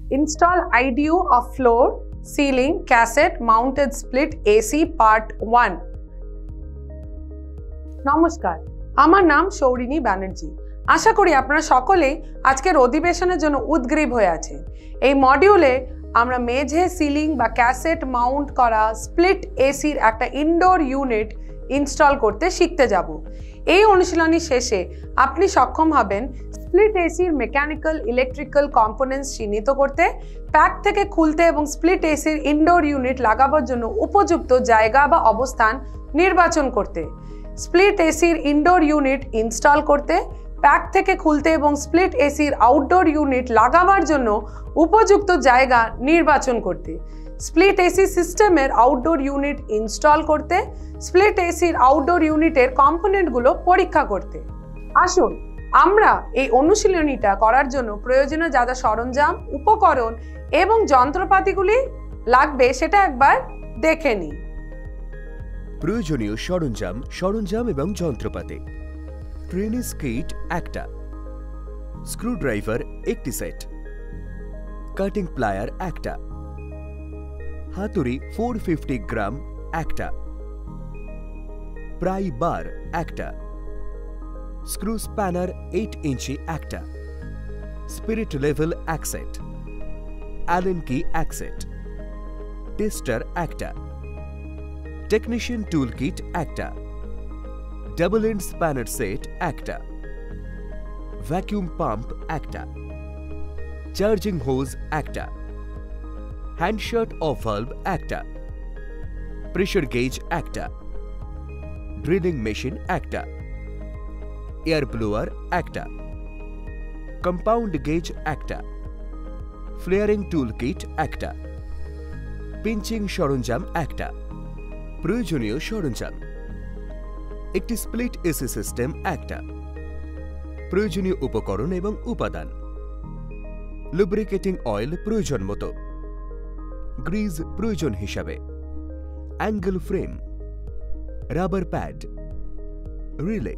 Install IDU of floor, ceiling, cassette mounted split AC part 1. নমস্কার, আমার নাম সৌরিনী ব্যানার্জি। আশা করি আপনারা সকলেই আজকের অধিবেশনের জন্য উদ্গ্রীব হয়ে আছেন। এই মডিউলে আমরা মেঝে, সিলিং বা ক্যাসেট মাউন্ট করা স্প্লিট এসির একটা ইনডোর ইউনিট ইনস্টল করতে শিখতে যাব। এই অনুশীলনী শেষে আপনি সক্ষম হবেন স্প্লিট এসির মেকানিক্যাল, ইলেকট্রিক্যাল কম্পোনেন্টস চিহ্নিত করতে, প্যাক থেকে খুলতে এবং স্প্লিট এসির ইনডোর ইউনিট লাগাবার জন্য উপযুক্ত জায়গা বা অবস্থান নির্বাচন করতে, স্প্লিট এসির ইনডোর ইউনিট ইনস্টল করতে, প্যাক থেকে খুলতে এবং স্প্লিট এসির আউটডোর ইউনিট লাগাবার জন্য উপযুক্ত জায়গা নির্বাচন করতে, স্প্লিট এসি সিস্টেমের আউটডোর ইউনিট ইনস্টল করতে, স্প্লিট এসির আউটডোর ইউনিটের কম্পোনেন্টগুলো পরীক্ষা করতে। আসুন আমরা এই অনুশীলনীটা করার জন্য প্রয়োজনীয় যা যা সরঞ্জাম, উপকরণ এবং যন্ত্রপাতিগুলি লাগবে সেটা একবার দেখে নিই। প্রয়োজনীয় সরঞ্জাম এবং যন্ত্রপাতি: ট্রেনিস কিট একটা, স্ক্রুড্রাইভার একটি সেট, কাটিং প্লায়ার একটা, হাতুড়ি 450 গ্রাম একটা, প্রাই বার একটা, স্ক্রু স্প্যানার 8 ইঞ্চি একটা, স্পিরিট লেভেল এক সেট, অ্যালেন কি এক সেট, টেস্টার একটা, টেকনিশিয়ান টুল কিট একটা, ডাবল এন্ড স্প্যানার সেট একটা, ভ্যাকুয়াম পাম্প একটা, চার্জিং হোজ একটা, হ্যান্ডশট অফ ভালভ একটা, প্রেশার গেজ একটা, ড্রিলিং মেশিন একটা, এয়ার ব্লোয়ার একটা, কম্পাউন্ড গেজ একটা, ফ্লেয়ারিং টুল কিট একটা, পিঞ্চিং সরঞ্জাম একটা। প্রয়োজনীয় সরঞ্জাম: একটি স্প্লিট এসি সিস্টেম একটা, প্রয়োজনীয় উপকরণ এবং উপাদান: লুব্রিকেটিং অয়েল প্রয়োজন মতো, গ্রিজ প্রয়োজন হিসাবে, angle frame, rubber pad, relay,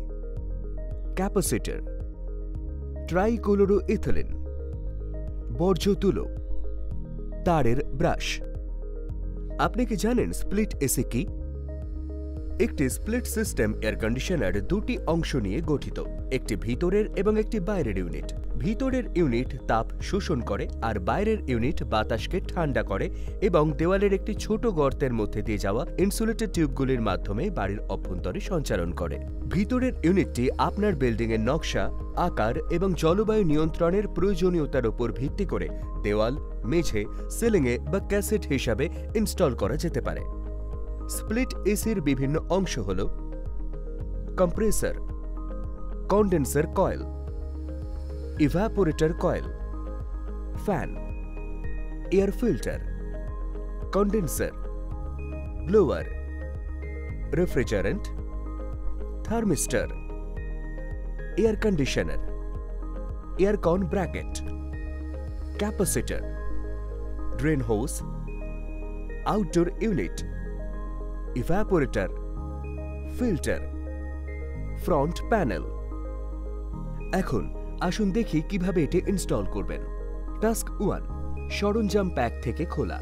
capacitor, trichloro ethylene, বর্জ্য তুলো, তারের ব্রাশ। আপনি কি জানেন স্প্লিট এসি কি? একটি স্প্লিট সিস্টেম এয়ার কন্ডিশনার দুটি অংশ নিয়ে গঠিত, একটি ভিতরের এবং একটি বাইরের ইউনিট। ভিতরের ইউনিট তাপ শোষণ করে আর বাইরের ইউনিট বাতাসকে ঠান্ডা করে এবং দেওয়ালের একটি ছোট গর্তের মধ্যে দিয়ে যাওয়া ইনসুলেটেড টিউবগুলির মাধ্যমে বাড়ির অভ্যন্তরে সঞ্চালন করে। ভিতরের ইউনিটটি আপনার বিল্ডিংয়ের নকশা, আকার এবং জলবায়ু নিয়ন্ত্রণের প্রয়োজনীয়তার উপর ভিত্তি করে দেওয়াল, মেঝে, সিলিংয়ে বা ক্যাসেট হিসাবে ইনস্টল করা যেতে পারে। স্প্লিট এসির বিভিন্ন অংশ হল compressor, condenser coil, evaporator coil, fan, air filter, condenser, blower, refrigerant, thermistor, air conditioner, aircon bracket, capacitor, drain hose, outdoor unit, evaporator, filter, front panel. এখন আসুন দেখি কিভাবে এটি ইনস্টল করবেন। টাস্ক 1: সরঞ্জাম প্যাক থেকে খোলা।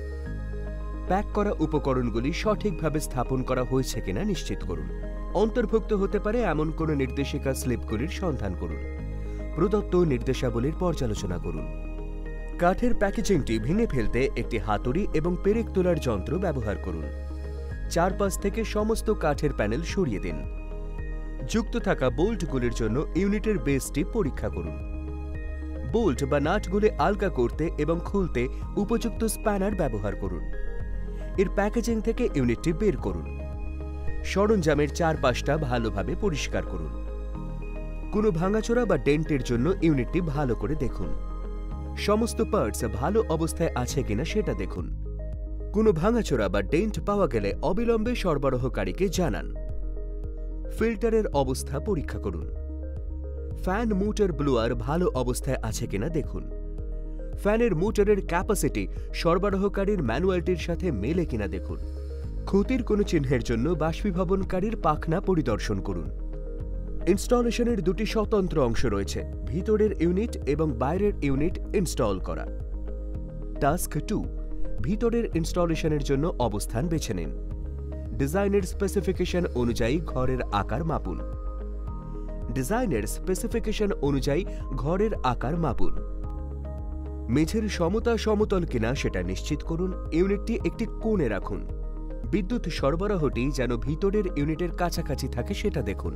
প্যাক করা উপকরণগুলি সঠিকভাবে স্থাপন করা হয়েছে কিনা নিশ্চিত করুন। অন্তর্ভুক্ত হতে পারে এমন কোনো নির্দেশিকা স্লিপগুলির সন্ধান করুন। প্রদত্ত নির্দেশাবলীর পর্যালোচনা করুন। কাঠের প্যাকেজিংটি ভেঙে ফেলতে একটি হাতুড়ি এবং পেরেক তোলার যন্ত্র ব্যবহার করুন। চারপাশ থেকে সমস্ত কাঠের প্যানেল সরিয়ে দিন। যুক্ত থাকা বোল্টগুলির জন্য ইউনিটের বেসটি পরীক্ষা করুন। বোল্ট বা নাটগুলি আলগা করতে এবং খুলতে উপযুক্ত স্প্যানার ব্যবহার করুন। এর প্যাকেজিং থেকে ইউনিটটি বের করুন। সরঞ্জামের চারপাশটা ভালোভাবে পরিষ্কার করুন। কোনো ভাঙাচোরা বা ডেন্টের জন্য ইউনিটটি ভালো করে দেখুন। সমস্ত পার্টস ভালো অবস্থায় আছে কিনা সেটা দেখুন। কোনো ভাঙাচোরা বা ডেন্ট পাওয়া গেলে অবিলম্বে সরবরাহকারীকে জানান। ফিল্টারের অবস্থা পরীক্ষা করুন। ফ্যান মোটর ব্লোয়ার ভালো অবস্থায় আছে কিনা দেখুন। ফ্যানের মোটরের ক্যাপাসিটি সরবরাহকারীর ম্যানুয়ালটির সাথে মেলে কিনা দেখুন। ক্ষতির কোনো চিহ্নের জন্য বাষ্পীভবনকারীর পাখনা পরিদর্শন করুন। ইনস্টলেশনের দুটি স্বতন্ত্র অংশ রয়েছে, ভিতরের ইউনিট এবং বাইরের ইউনিট ইনস্টল করা। টাস্ক 2, ভিতরের ইনস্টলেশনের জন্য অবস্থান বেছে নিন। ডিজাইনের স্পেসিফিকেশন অনুযায়ী ঘরের আকার মাপুন। ডিজাইনের স্পেসিফিকেশন অনুযায়ী ঘরের আকার মাপুন। মেঝের সমতা সমতল কিনা সেটা নিশ্চিত করুন। ইউনিটটি একটি কোণে রাখুন। বিদ্যুৎ সরবরাহটি যেন ভিতরের ইউনিটের কাছাকাছি থাকে সেটা দেখুন।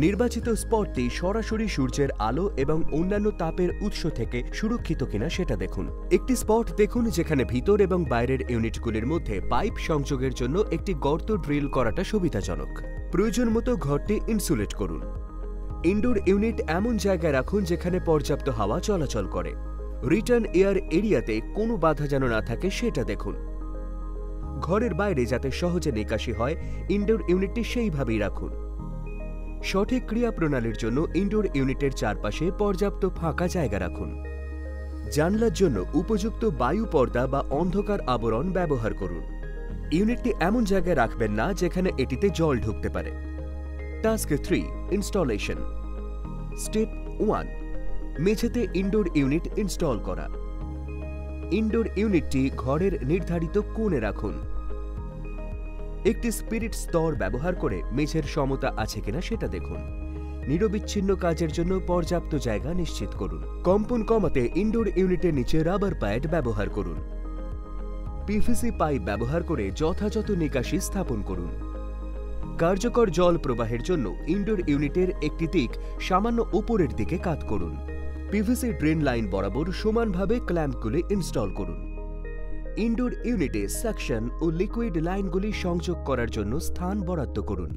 নির্বাচিত স্পটটি সরাসরি সূর্যের আলো এবং অন্যান্য তাপের উৎস থেকে সুরক্ষিত কিনা সেটা দেখুন। একটি স্পট দেখুন যেখানে ভিতর এবং বাইরের ইউনিটগুলির মধ্যে পাইপ সংযোগের জন্য একটি গর্ত ড্রিল করাটা সুবিধাজনক। প্রয়োজন মতো ঘরটি ইনসুলেট করুন। ইনডোর ইউনিট এমন জায়গায় রাখুন যেখানে পর্যাপ্ত হাওয়া চলাচল করে। রিটার্ন এয়ার এরিয়াতে কোনো বাধা যেন না থাকে সেটা দেখুন। ঘরের বাইরে যাতে সহজে নিকাশি হয় ইনডোর ইউনিটটি সেইভাবেই রাখুন। সঠিক ক্রিয়া প্রণালীর জন্য ইনডোর ইউনিটের চারপাশে পর্যাপ্ত ফাঁকা জায়গা রাখুন। জানলার জন্য উপযুক্ত বায়ু পর্দা বা অন্ধকার আবরণ ব্যবহার করুন। ইউনিটটি এমন জায়গায় রাখবেন না যেখানে এটিতে জল ঢুকতে পারে। Task 3, installation. স্টেপ 1, মেঝেতে ইনডোর ইউনিট ইনস্টল করা। ইনডোর ইউনিটটি ঘরের নির্ধারিত কোণে রাখুন। একটি স্পিরিট স্তর ব্যবহার করে মেঝের সমতা আছে কিনা সেটা দেখুন। নিরবিচ্ছিন্ন কাজের জন্য পর্যাপ্ত জায়গা নিশ্চিত করুন। কম্পন কমাতে ইনডোর ইউনিটের নিচে রাবার প্যাড ব্যবহার করুন। পিভিসি পাইপ ব্যবহার করে যথাযথ নিকাশি স্থাপন করুন। কার্যকর জল প্রবাহের জন্য ইনডোর ইউনিটের একটি দিক সামান্য উপরের দিকে কাত করুন। পিভিসি ড্রেন লাইন বরাবর সমানভাবে ক্ল্যাম্পগুলি ইনস্টল করুন। ইনডোর ইউনিটে সাকশন ও লিকুইড লাইনগুলি সংযোগ করার জন্য স্থান বরাদ্দ করুন।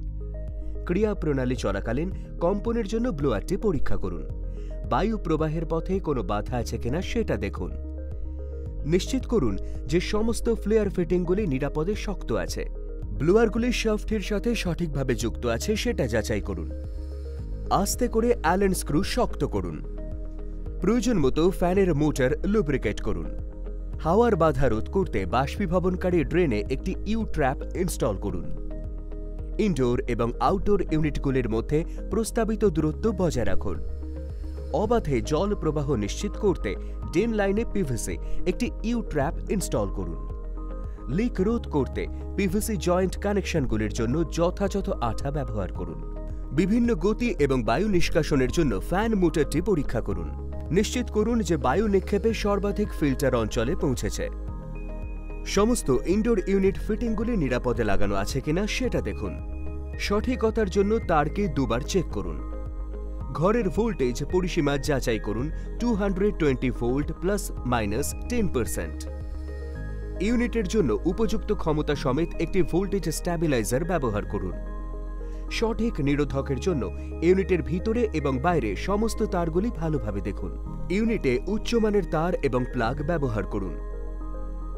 ক্রিয়া প্রণালী চলাকালীন কম্পনের জন্য ব্লোয়ারটি পরীক্ষা করুন। বায়ু প্রবাহের পথে কোনো বাধা আছে কিনা সেটা দেখুন। নিশ্চিত করুন যে সমস্ত ফ্লেয়ার ফিটিংগুলি নিরাপদে শক্ত আছে। ব্লোয়ারগুলি শাফটের সাথে সঠিকভাবে যুক্ত আছে সেটা যাচাই করুন। আস্তে করে অ্যালেন স্ক্রু শক্ত করুন। প্রয়োজন মতো ফ্যানের মোটর লুব্রিকেট করুন। হাওয়ার বাধা রোধ করতে বাষ্পীভবনকারী ড্রেনে একটি ইউ ট্র্যাপ ইনস্টল করুন। ইনডোর এবং আউটডোর ইউনিটগুলির মধ্যে প্রস্তাবিত দূরত্ব বজায় রাখুন। অবাধে জল প্রবাহ নিশ্চিত করতে ড্রেন লাইনে পিভিসি একটি ইউ ট্র্যাপ ইনস্টল করুন। লিক রোধ করতে পিভিসি জয়েন্ট কানেকশনগুলির জন্য যথাযথ আঠা ব্যবহার করুন। বিভিন্ন গতি এবং বায়ু নিষ্কাশনের জন্য ফ্যান মোটরটি পরীক্ষা করুন। নিশ্চিত করুন যে বায়ু নিক্ষেপে সর্বাধিক ফিল্টার অঞ্চলে পৌঁছেছে। সমস্ত ইনডোর ইউনিট ফিটিংগুলি নিরাপদে লাগানো আছে কিনা সেটা দেখুন। সঠিকতার জন্য তারকে দুবার চেক করুন। ঘরের ভোল্টেজ পরিসীমা যাচাই করুন 220 ভোল্ট ±10%। ইউনিটের জন্য উপযুক্ত ক্ষমতা সমেত একটি ভোল্টেজ স্ট্যাবিলাইজার ব্যবহার করুন। সঠিক নিরোধকের জন্য ইউনিটের ভিতরে এবং বাইরে সমস্ত তারগুলি ভালোভাবে দেখুন। ইউনিটে উচ্চমানের তার এবং প্লাগ ব্যবহার করুন।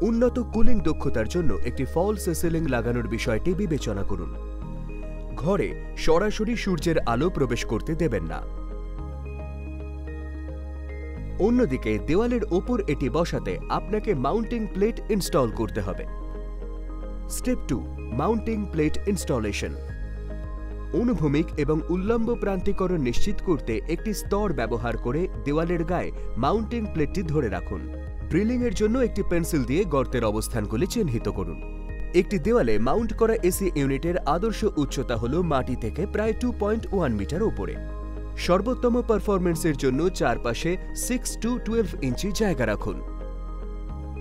উন্নত কুলিং দক্ষতার জন্য একটি ফলস সিলিং লাগানোর বিষয়টি বিবেচনা করুন। ঘরে সরাসরি সূর্যের আলো প্রবেশ করতে দেবেন না। অন্যদিকে দেওয়ালের ওপর এটি বসাতে আপনাকে মাউন্টিং প্লেট ইনস্টল করতে হবে। Step 2, mounting plate installation. অনুভূমিক এবং উল্লম্ব প্রান্তিকরণ নিশ্চিত করতে একটি স্তর ব্যবহার করে দেওয়ালের গায়ে মাউন্টিং প্লেটটি ধরে রাখুন। ড্রিলিংয়ের জন্য একটি পেন্সিল দিয়ে গর্তের অবস্থানগুলি চিহ্নিত করুন। একটি দেওয়ালে মাউন্ট করা এসি ইউনিটের আদর্শ উচ্চতা হল মাটি থেকে প্রায় 2.1 মিটার উপরে। সর্বোত্তম পারফরমেন্সের জন্য চারপাশে 6 to 12 ইঞ্চি জায়গা রাখুন।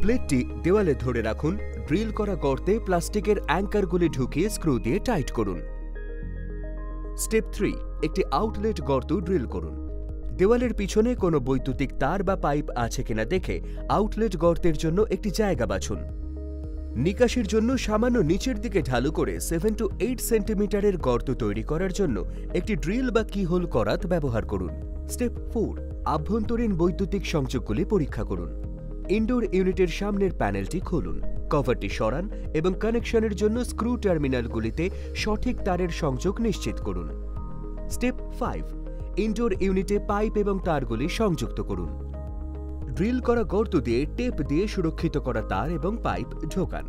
প্লেটটি দেওয়ালে ধরে রাখুন। ড্রিল করা গর্তে প্লাস্টিকের অ্যাঙ্কারগুলি ঢুকিয়ে স্ক্রু দিয়ে টাইট করুন। স্টেপ 3, একটি আউটলেট গর্ত ড্রিল করুন। দেওয়ালের পিছনে কোনো বৈদ্যুতিক তার বা পাইপ আছে কিনা দেখে আউটলেট গর্তের জন্য একটি জায়গা বাছুন। নিকাশির জন্য সামান্য নিচের দিকে ঢালু করে 7 to 8 সেন্টিমিটারের গর্ত তৈরি করার জন্য একটি ড্রিল বা কিহোল করাত ব্যবহার করুন। স্টেপ 4, আভ্যন্তরীণ বৈদ্যুতিক সংযোগগুলি পরীক্ষা করুন। ইনডোর ইউনিটের সামনের প্যানেলটি খুলুন। কভারটি সরান এবং কানেকশনের জন্য স্ক্রু টার্মিনালগুলিতে সঠিক তারের সংযোগ নিশ্চিত করুন। স্টেপ 5, ইনডোর ইউনিটে পাইপ এবং তারগুলি সংযুক্ত করুন। ড্রিল করা গর্ত দিয়ে টেপ দিয়ে সুরক্ষিত করা তার এবং পাইপ ঢোকান।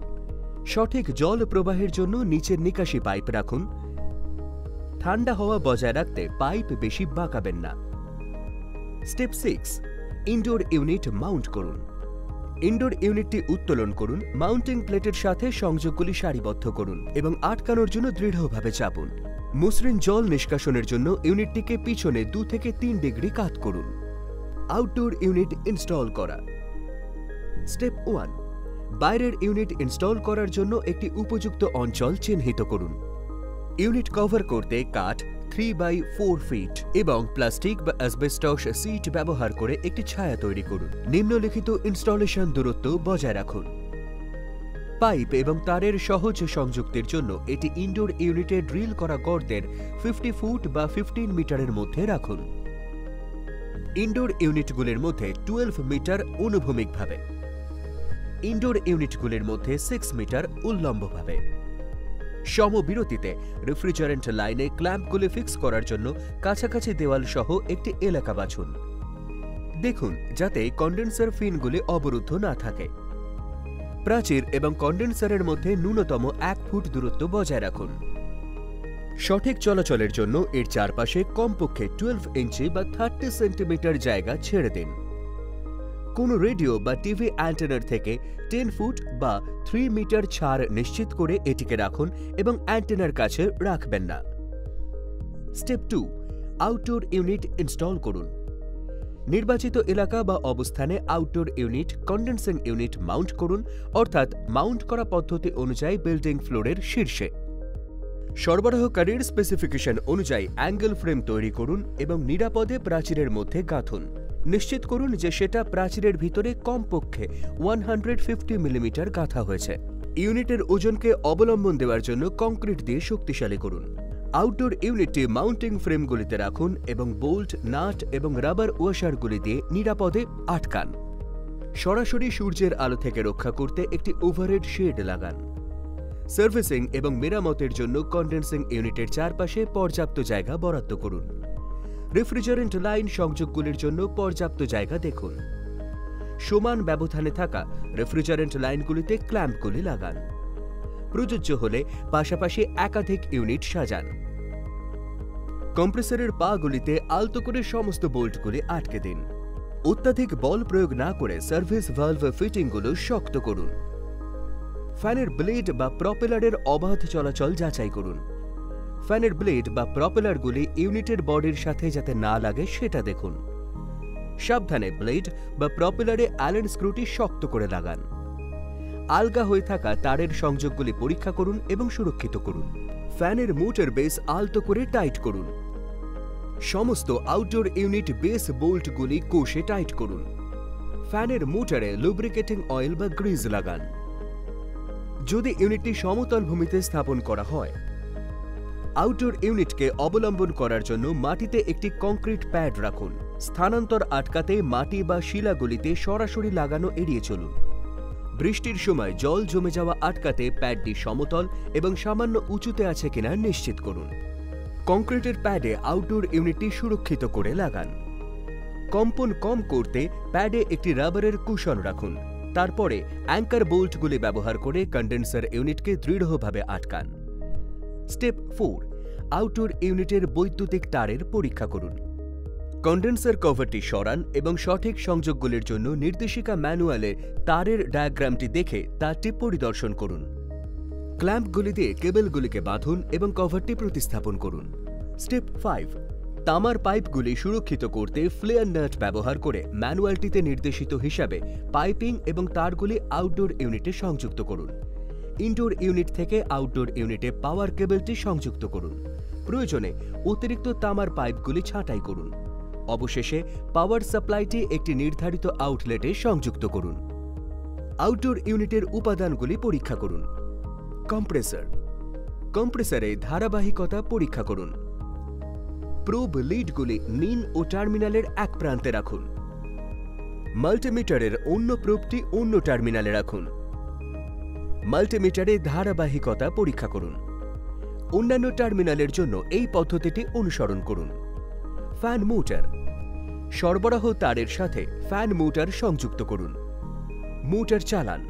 সঠিক জল প্রবাহের জন্য নিচের নিকাশি পাইপ রাখুন। ঠান্ডা হাওয়া বজায় রাখতে পাইপ বেশি বাঁকাবেন না। স্টেপ 6, ইনডোর ইউনিট মাউন্ট করুন। ইনডোর ইউনিটটি উত্তোলন করুন, মাউন্টিং প্লেটের সাথে সংযোগগুলি সারিবদ্ধ করুন এবং আটকানোর জন্য দৃঢ়ভাবে চাপুন। মসৃণ জল নিষ্কাশনের জন্য ইউনিটটিকে পিছনে 2 থেকে 3 ডিগ্রি কাত করুন। আউটডোর ইউনিট ইনস্টল করা। স্টেপ 1, বাইরের ইউনিট ইনস্টল করার জন্য একটি উপযুক্ত অঞ্চল চিহ্নিত করুন। ইউনিট কভার করতে কাঠ 3/4 ফিট এবং প্লাস্টিক বা অ্যাসবেস্টস সিট ব্যবহার করে একটি ছায়া তৈরি করুন। নিম্নলিখিত ইনস্টলেশন দূরত্ব বজায় রাখুন। পাইপ এবং তারের সহজ সংযুক্তির জন্য এটি ইনডোর ইউনিটে ড্রিল করা গর্তের 50 ফুট বা 15 মিটারের মধ্যে রাখুন। ইনডোর ইউনিটগুলির মধ্যে 12 মিটার অনুভূমিকভাবে, ইনডোর ইউনিটগুলির মধ্যে 6 মিটার উল্লম্বভাবে। সমবিরতিতে রেফ্রিজারেন্ট লাইনে ক্ল্যাম্পগুলি ফিক্স করার জন্য কাছাকাছি দেওয়াল সহ একটি এলাকা বাছুন। দেখুন যাতে কন্ডেন্সার ফিনগুলি অবরুদ্ধ না থাকে। প্রাচীর এবং কন্ডেন্সারের মধ্যে ন্যূনতম 1 ফুট দূরত্ব বজায় রাখুন। সঠিক চলাচলের জন্য এর চারপাশে কমপক্ষে 12 ইঞ্চি বা 30 সেন্টিমিটার জায়গা ছেড়ে দিন। কোনো রেডিও বা টিভি অ্যান্টেনার থেকে 10 ফুট বা 3 মিটার ছাড় নিশ্চিত করে এটিকে রাখুন এবং অ্যান্টেনার কাছে রাখবেন না। স্টেপ 2, আউটডোর ইউনিট ইনস্টল করুন। নির্বাচিত এলাকা বা অবস্থানে outdoor unit, condensing unit Mount করুন, অর্থাৎ মাউন্ট করা পদ্ধতি অনুযায়ী বিল্ডিং ফ্লোরের শীর্ষে। সরবরাহকারীর স্পেসিফিকেশন অনুযায়ী অ্যাঙ্গেল ফ্রেম তৈরি করুন এবং নিরাপদে প্রাচীরের মধ্যে গাঁথুন। নিশ্চিত করুন যে সেটা প্রাচীরের ভিতরে কমপক্ষে 150 মিলিমিটার গাঁথা হয়েছে। ইউনিটের ওজনকে অবলম্বন দেওয়ার জন্য কংক্রিট দিয়ে শক্তিশালী করুন। আউটডোর ইউনিটটি মাউন্টিং ফ্রেমগুলিতে রাখুন এবং বোল্ট, নাট এবং রাবার ওয়াশারগুলি দিয়ে নিরাপদে আটকান। সরাসরি সূর্যের আলো থেকে রক্ষা করতে একটি ওভারহেড শেড লাগান। সার্ভিসিং এবং মেরামতের জন্য কন্ডেন্সিং ইউনিটের চারপাশে পর্যাপ্ত জায়গা বরাদ্দ করুন। রেফ্রিজারেন্ট লাইন সংযোগগুলির জন্য পর্যাপ্ত জায়গা দেখুন। সমান ব্যবধানে থাকা রেফ্রিজারেন্ট লাইনগুলিতে ক্ল্যাম্পগুলি লাগান। প্রযোজ্য হলে পাশাপাশি একাধিক ইউনিট সাজান। কম্প্রেসরের পাগুলিতে আলতো করে সমস্ত বোল্টগুলি আটকে দিন। অত্যাধিক বল প্রয়োগ না করে সার্ভিস ভালভ ফিটিংগুলো শক্ত করুন। ফ্যানের ব্লেড বা প্রপেলারের অবাধ চলাচল যাচাই করুন। ফ্যানের ব্লেড বা প্রপেলারগুলি ইউনিটের বডির সাথে যাতে না লাগে সেটা দেখুন। সাবধানে ব্লেড বা প্রপেলারে অ্যালেন স্ক্রুটি শক্ত করে লাগান। আলগা হয়ে থাকা তারের সংযোগগুলি পরীক্ষা করুন এবং সুরক্ষিত করুন। ফ্যানের মোটর বেস আলতো করে টাইট করুন। সমস্ত আউটডোর ইউনিট বেস বোল্টগুলি কষে টাইট করুন। ফ্যানের মোটরে লুব্রিকেটিং অয়েল বা গ্রিজ লাগান। যদি ইউনিটটি সমতল ভূমিতে স্থাপন করা হয়, আউটডোর ইউনিটকে অবলম্বন করার জন্য মাটিতে একটি কংক্রিট প্যাড রাখুন। স্থানান্তর আটকাতে মাটি বা শিলাগুলিতে সরাসরি লাগানো এড়িয়ে চলুন। বৃষ্টির সময় জল জমে যাওয়া আটকাতে প্যাডটি সমতল এবং সামান্য উঁচুতে আছে কিনা নিশ্চিত করুন। কংক্রিটের প্যাডে আউটডোর ইউনিটটি সুরক্ষিত করে লাগান। কম্পন কম করতে প্যাডে একটি রাবারের কুশন রাখুন। তারপরে অ্যাঙ্কার বোল্টগুলি ব্যবহার করে কন্ডেন্সার ইউনিটকে দৃঢ়ভাবে আটকান। স্টেপ 4, আউটডোর ইউনিটের বৈদ্যুতিক তারের পরীক্ষা করুন। কন্ডেন্সার কভারটি সরান এবং সঠিক সংযোগগুলির জন্য নির্দেশিকা ম্যানুয়ালে তারের ডায়াগ্রামটি দেখে তারটি পরিদর্শন করুন। ক্ল্যাম্পগুলি দিয়ে কেবলগুলিকে বাঁধুন এবং কভারটি প্রতিস্থাপন করুন। স্টেপ 5, তামার পাইপগুলি সুরক্ষিত করতে ফ্লেয়ার নাট ব্যবহার করে ম্যানুয়ালটিতে নির্দেশিত হিসাবে পাইপিং এবং তারগুলি আউটডোর ইউনিটে সংযুক্ত করুন। ইনডোর ইউনিট থেকে আউটডোর ইউনিটে পাওয়ার কেবলটি সংযুক্ত করুন। প্রয়োজনে অতিরিক্ত তামার পাইপগুলি ছাঁটাই করুন। অবশেষে পাওয়ার সাপ্লাইটি একটি নির্ধারিত আউটলেটে সংযুক্ত করুন। আউটডোর ইউনিটের উপাদানগুলি পরীক্ষা করুন। কম্প্রেসর। কম্প্রেসরে ধারাবাহিকতা পরীক্ষা করুন। প্রোব লিডগুলি নিন ও টার্মিনালের এক প্রান্তে রাখুন। মাল্টিমিটারের অন্য প্রোবটি অন্য টার্মিনালে রাখুন। মাল্টিমিটারে ধারাবাহিকতা পরীক্ষা করুন। অন্যান্য টার্মিনালের জন্য এই পদ্ধতিটি অনুসরণ করুন। Fan motor. সরবরাহ তারের সাথে ফ্যান মোটর সংযুক্ত করুন। মোটর চালান।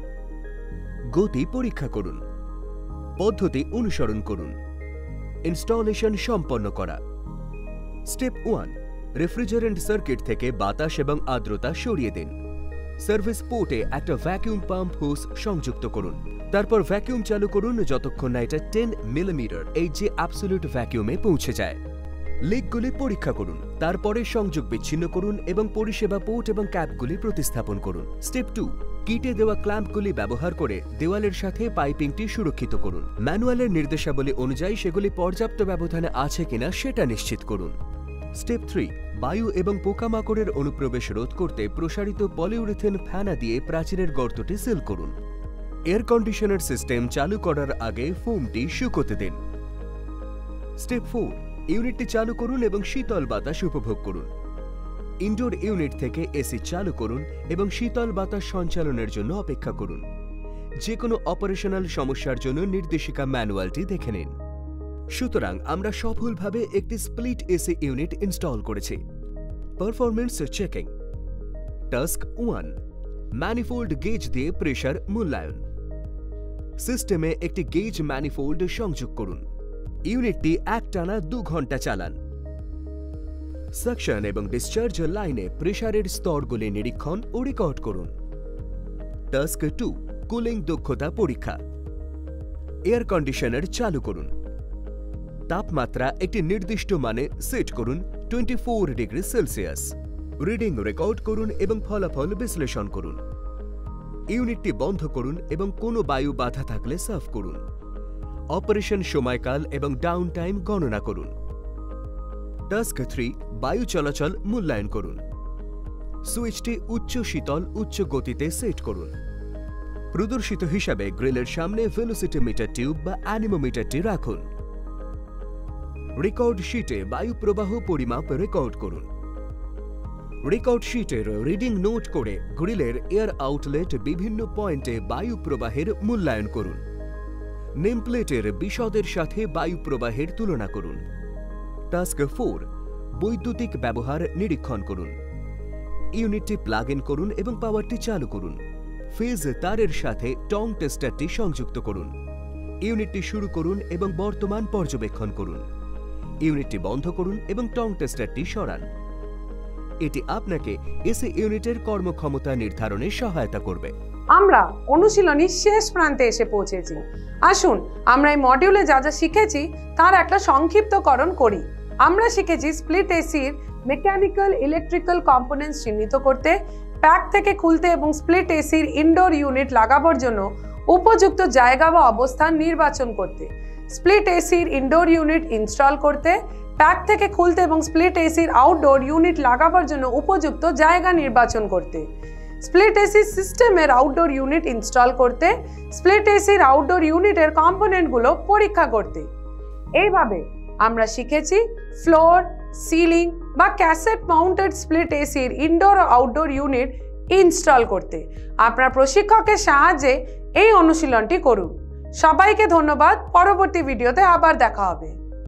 গতি পরীক্ষা করুন। পদ্ধতি অনুসরণ করুন। ইনস্টলেশন সম্পন্ন করা। স্টেপ 1, রেফ্রিজারেন্ট সার্কিট থেকে বাতাস এবং আর্দ্রতা সরিয়ে দিন। সার্ভিস পোর্টে একটা ভ্যাকুয়াম পাম্প হোস সংযুক্ত করুন। তারপর ভ্যাকুয়াম চালু করুন যতক্ষণ না এটা 10 মিলিমিটার এই যে অ্যাবসলিউট ভ্যাকুয়ামে পৌঁছে যায়। লিকগুলি পরীক্ষা করুন, তারপরে সংযোগ বিচ্ছিন্ন করুন এবং পরিষেবা পোর্ট এবং ক্যাপগুলি প্রতিস্থাপন করুন। স্টেপ 2, কিটে দেওয়া ক্ল্যাম্পগুলি ব্যবহার করে দেওয়ালের সাথে পাইপিংটি সুরক্ষিত করুন। ম্যানুয়ালের নির্দেশাবলী অনুযায়ী সেগুলি পর্যাপ্ত ব্যবধানে আছে কিনা সেটা নিশ্চিত করুন। স্টেপ 3, বায়ু এবং পোকামাকড়ের অনুপ্রবেশ রোধ করতে প্রসারিত পলিউরেথেন ফ্যানা দিয়ে প্রাচীরের গর্তটি সিল করুন। এয়ার কন্ডিশনার সিস্টেম চালু করার আগে ফোমটি শুকোতে দিন। স্টেপ 4, ইউনিটটি চালু করুন এবং শীতল বাতাস উপভোগ করুন। ইনডোর ইউনিট থেকে এসি চালু করুন এবং শীতল বাতাস সঞ্চালনের জন্য অপেক্ষা করুন। যে কোনো অপারেশনাল সমস্যার জন্য নির্দেশিকা ম্যানুয়ালটি দেখে নিন। সুতরাং আমরা সফলভাবে একটি স্প্লিট এসি ইউনিট ইনস্টল করেছি। Performance checking. Task 1, manifold gauge দিয়ে প্রেসার মূল্যায়ন। সিস্টেমে একটি গেজ ম্যানিফোল্ড সংযোগ করুন। ইউনিটটি একটানা 2 ঘন্টা চালান। সাকশন এবং ডিসচার্জ লাইনে প্রেসারের স্তরগুলি নিরীক্ষণ ও রেকর্ড করুন। টাস্ক 2, কুলিং দক্ষতা পরীক্ষা। এয়ার কন্ডিশনার চালু করুন। তাপমাত্রা একটি নির্দিষ্ট মানে সেট করুন 24 ডিগ্রি সেলসিয়াস। রিডিং রেকর্ড করুন এবং ফলাফল বিশ্লেষণ করুন। ইউনিটটি বন্ধ করুন এবং কোনো বায়ু বাধা থাকলে সাফ করুন। অপারেশন সময়কাল এবং ডাউন টাইম গণনা করুন। টাস্ক 3, বায়ু চলাচল মূল্যায়ন করুন। সুইচটি উচ্চ শীতল উচ্চ গতিতে সেট করুন। প্রদর্শিত হিসাবে গ্রিলের সামনে ভেলোসিটি মিটার টিউব বা অ্যানিমোমিটারটি রাখুন। রেকর্ড শিটে বায়ু প্রবাহ পরিমাপ রেকর্ড করুন। রেকর্ড শিটের রিডিং নোট করে গ্রিলের এয়ার আউটলেট বিভিন্ন পয়েন্টে বায়ু প্রবাহের মূল্যায়ন করুন। নেমপ্লেটের বিশদের সাথে বায়ু প্রবাহের তুলনা করুন। টাস্ক 4, বৈদ্যুতিক ব্যবহার নিরীক্ষণ করুন। ইউনিটটি প্লাগ ইন করুন এবং পাওয়ারটি চালু করুন। ফেজ তারের সাথে টং টেস্টারটি সংযুক্ত করুন। ইউনিটটি শুরু করুন এবং বর্তমান পর্যবেক্ষণ করুন। ইউনিটটি বন্ধ করুন এবং টং টেস্টারটি সরান। এটি আপনাকে এসি ইউনিটের কর্মক্ষমতা নির্ধারণে সহায়তা করবে। আমরা অনুশীলনীর শেষ প্রান্তে এসে পৌঁছেছি। আসুন আমরা এই মডিউলে যা যা শিখেছি তার একটা সংক্ষিপ্তকরণ করি। আমরা শিখেছি স্প্লিট এসির মেকানিক্যাল ইলেকট্রিক্যাল কম্পোনেন্টস চিহ্নিত করতে, প্যাক থেকে খুলতে এবং স্প্লিট এসির ইনডোর ইউনিট লাগাবার জন্য উপযুক্ত জায়গা বা অবস্থান নির্বাচন করতে, স্প্লিট এসির ইনডোর ইউনিট ইনস্টল করতে, প্যাক থেকে খুলতে এবং স্প্লিট এসির আউটডোর ইউনিট লাগাবার জন্য উপযুক্ত জায়গা নির্বাচন করতে, স্প্লিট এসি সিস্টেমের আউটডোর ইউনিট ইনস্টল করতে, স্প্লিট এসির আউটডোর ইউনিটের কম্পোনেন্টগুলো পরীক্ষা করতে। এইভাবে আমরা শিখেছি ফ্লোর, সিলিং বা ক্যাসেট মাউন্টেড স্প্লিট এসির ইনডোর ও আউটডোর ইউনিট ইনস্টল করতে। আপনার প্রশিক্ষকের সাহায্যে এই অনুশীলনটি করুন। সবাইকে ধন্যবাদ। পরবর্তী ভিডিওতে আবার দেখা হবে।